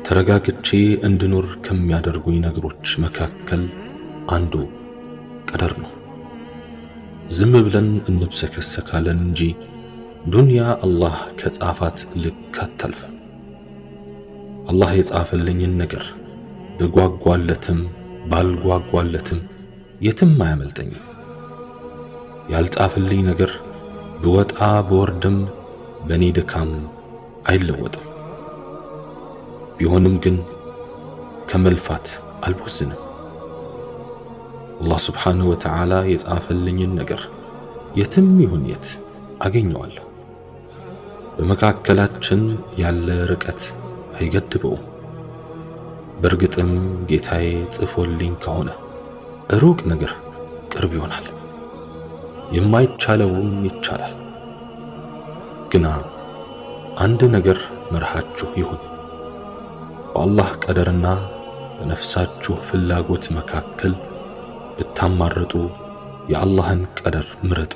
ተረጋግቼ እንድኖር ከሚያደርጉኝ ነገሮች መካከል አንዱ ቀደር ነው። ዝም ብለን እንብሰከሰካለን እንጂ ዱንያ አላህ ከጻፋት ልክ አታልፍም። አላህ የጻፈልኝን ነገር ብጓጓለትም ባልጓጓለትም የትም አያመልጠኝም። ያልጻፈልኝ ነገር ብወጣ ብወርድም በኔ ድካም አይለወጥም። ቢሆንም ግን ከመልፋት አልቦዝንም። አላህ ስብሓንሁ ወተዓላ የጻፈልኝን ነገር የትም ይሁን የት አገኘዋለሁ። በመካከላችን ያለ ርቀት አይገድበውም። በእርግጥም ጌታዬ ጽፎልኝ ከሆነ ሩቅ ነገር ቅርብ ይሆናል፣ የማይቻለውም ይቻላል። ግና አንድ ነገር መርሃችሁ ይሁን፣ በአላህ ቀደርና በነፍሳችሁ ፍላጎት መካከል ብታማርጡ የአላህን ቀደር ምረጡ።